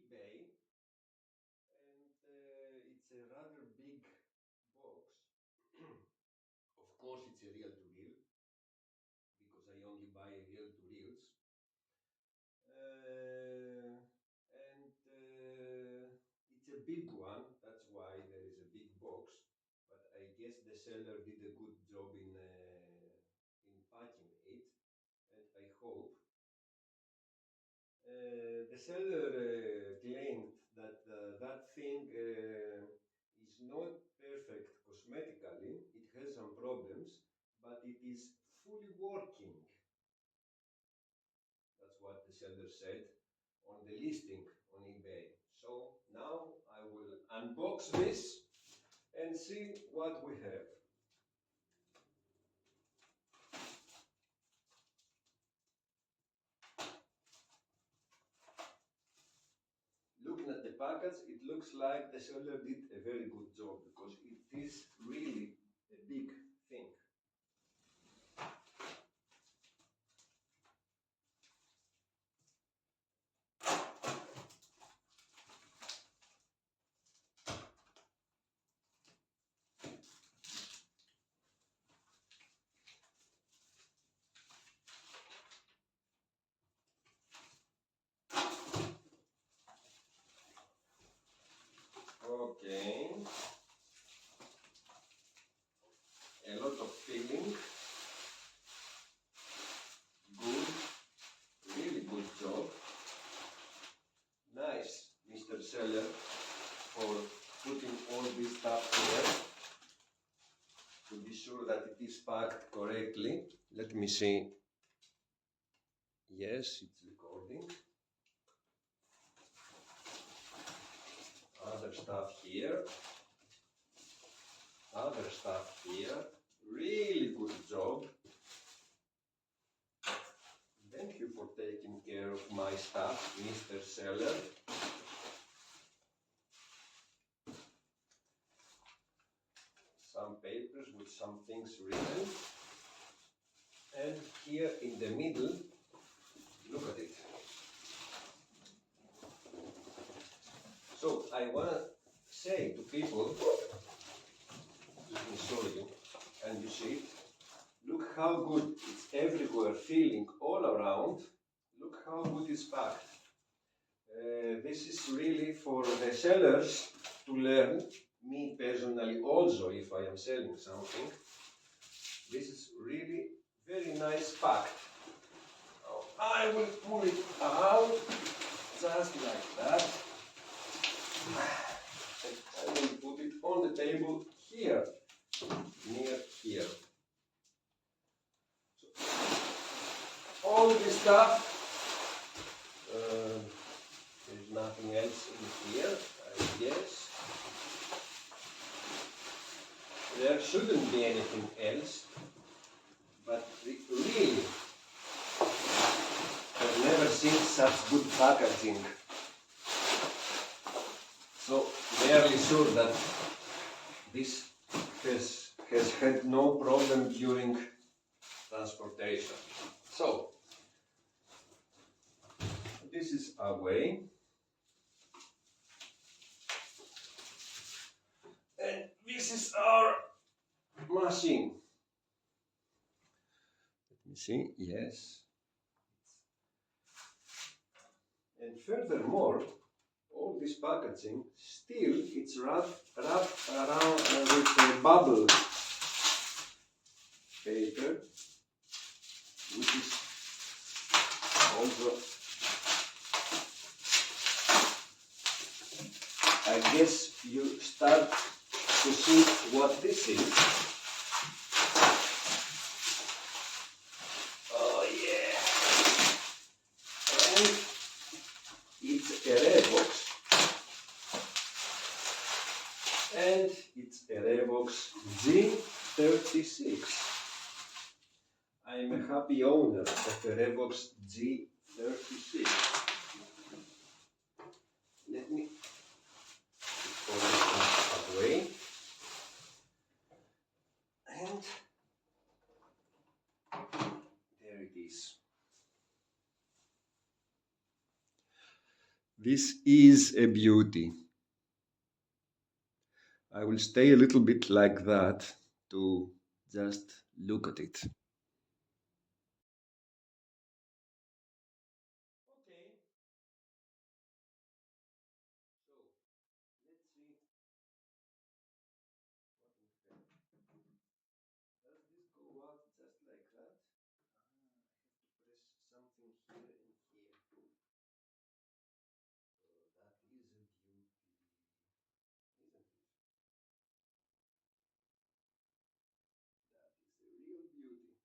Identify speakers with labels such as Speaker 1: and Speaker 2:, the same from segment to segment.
Speaker 1: eBay, and it's a rather big box. Of course, it's a reel to reel because I only buy reel to reels. It's a big one, that's why there is a big box. But I guess the seller did a good job in packing it, and I hope. The seller claimed that that thing is not perfect cosmetically. It has some problems, but it is fully working. That's what the seller said on the listing on eBay. So now I will unbox this and see what we have. Looking at the package, it looks like the seller did a very good job because it is really a big thing. Okay, a lot of filling, good, really good job. Nice, Mr. Seller, for putting all this stuff here to be sure that it is packed correctly. Let me see. Yes, it's recording. Other stuff here. Other stuff here. Really good job. Thank you for taking care of my stuff, Mr. Seller. Some papers with some things written. And here in the middle, look at it. So I want to say to people, let me show you, can you see it? Look how good it's everywhere, feeling all around. Look how good it's packed. This is really for the sellers to learn, me personally also, if I am selling something. This is really very nice packed. Now I will pull it out, just like that. And I will put it on the table here, near here. So, all this stuff, there's nothing else in here, I guess. There shouldn't be anything else, but really, I've never seen such good packaging. So, fairly sure that this has had no problem during transportation. So, this is away. And this is our machine. Let me see, yes. And furthermore, all this packaging, still it's wrapped around with a bubble paper, which is also, I guess you start to see what this is. Oh yeah! And it's a Revox. And it's a Revox G36. I am a happy owner of a Revox G36. Let me put it away. And there it is. This is a beauty. I will stay a little bit like that to just look at it. Okay. So let's see what we have. Does this go out just like that? I have to press something here and here. So that is a beauty, isn't it? That is a real beauty.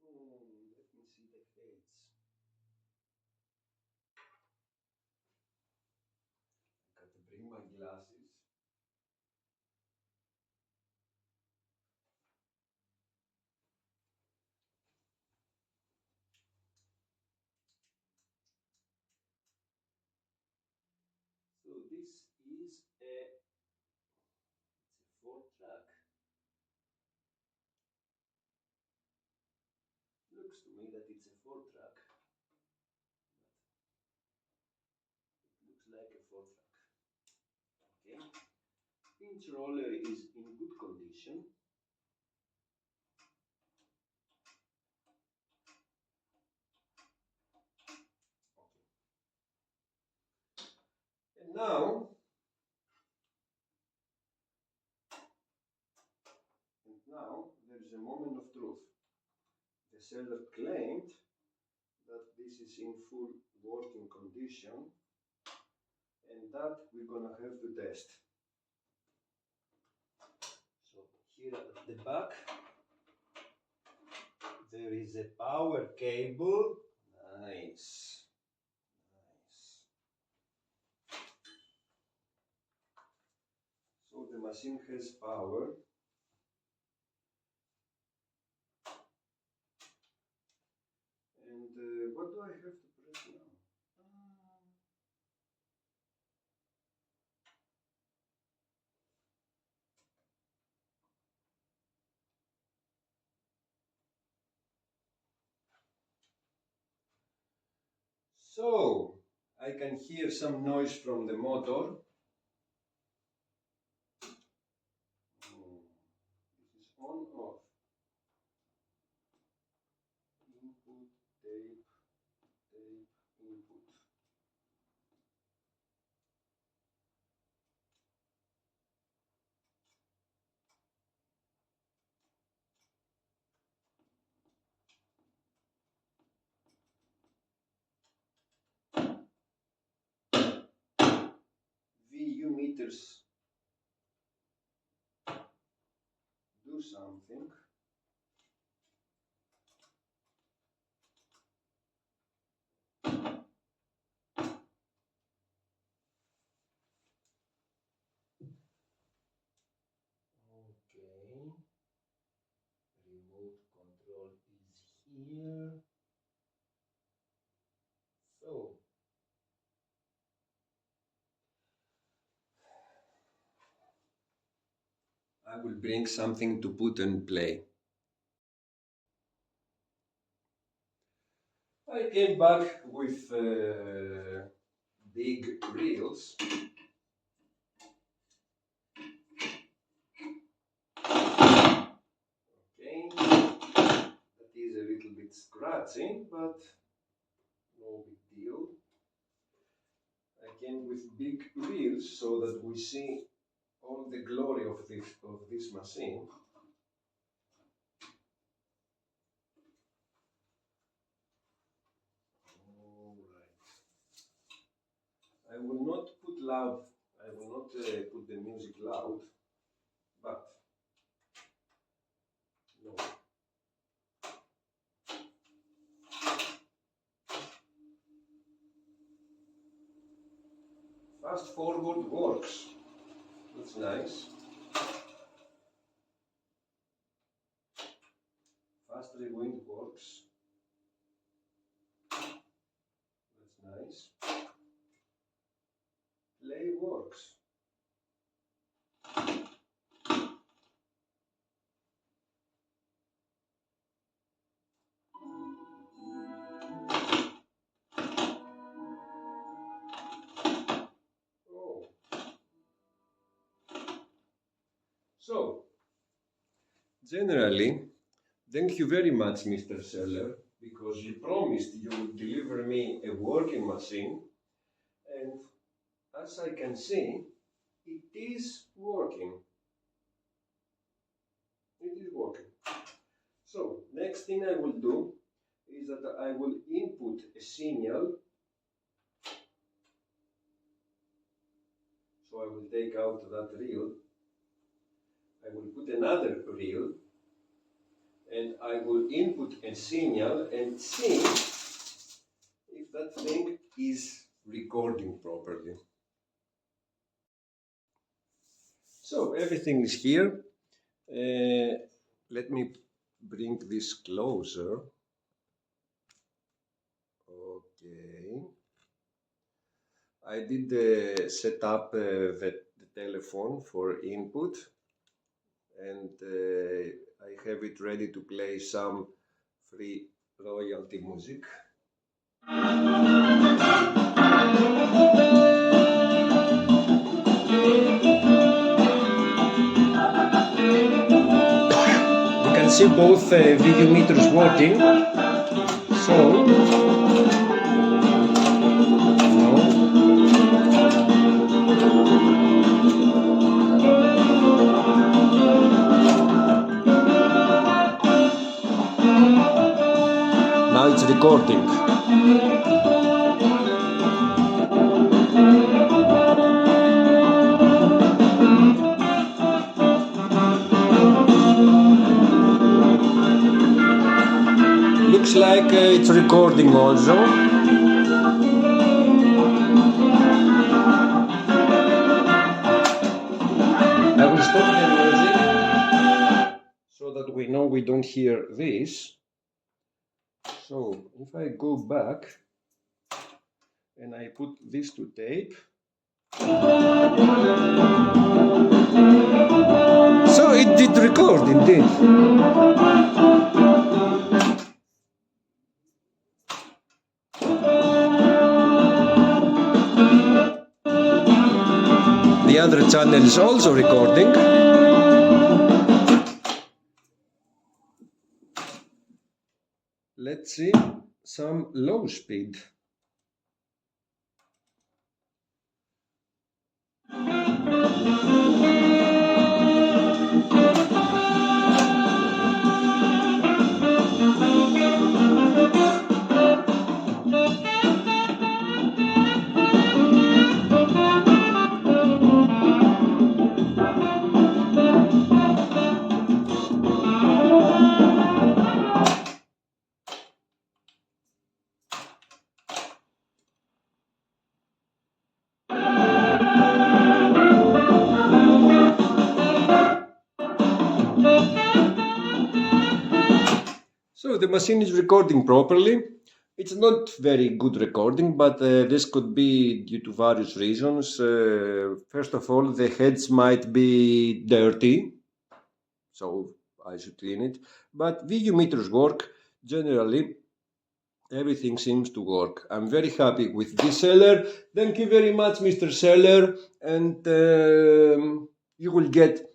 Speaker 1: Let me see the heads. I got to bring my glasses. So this is it's a 4-track. Looks to me that it's a 4-track, but it looks like a 4-track. Okay. Pinch roller is in good condition. Okay. And now there is a moment of truth. The seller claimed that this is in full working condition, and that we're gonna have to test. So here at the back there is a power cable. Nice. Nice. So the machine has power. And what do I have to press now? So I can hear some noise from the motor. This is on off. Input, tape, tape, input. VU meters do something. Okay. Remote control is here. So I will bring something to put and play. I came back with big reels. Okay, that is a little bit scratching, but no big deal. I came with big reels so that we see all the glory of this machine. I will not put loud, I will not put the music loud, but no. Fast forward works. That's nice. works. That's nice. Play works. Oh. So, generally, thank you very much, Mr. Seller, because you promised you would deliver me a working machine, and as I can see, it is working. It is working. So, next thing I will do is that I will input a signal. So I will take out that reel. I will put another reel, and I will input a signal and see if that thing is recording properly. So everything is here. Let me bring this closer. Okay. I did set up the telephone for input, and I have it ready to play some free royalty music. You can see both video meters working. So, now it's recording. Looks like it's recording also. I will stop the music so that we know we don't hear this. So if I go back and I put this to tape, so it did record indeed. The other channel is also recording. Let's see some low speed. So the machine is recording properly. It's not very good recording, but this could be due to various reasons. First of all, the heads might be dirty, so I should clean it. But video meters work. Generally, everything seems to work. I'm very happy with this seller. Thank you very much, Mr. Seller, and you will get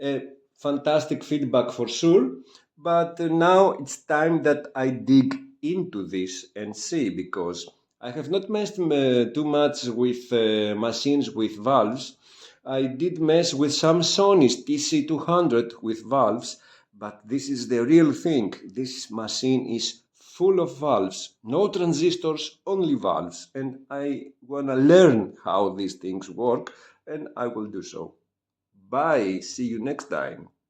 Speaker 1: a fantastic feedback for sure. But now it's time that I dig into this and see, because I have not messed too much with machines with valves. I did mess with some Sony's TC200 with valves, but this is the real thing. This machine is full of valves, no transistors, only valves, and I wanna learn how these things work, and I will do so. Bye, see you next time.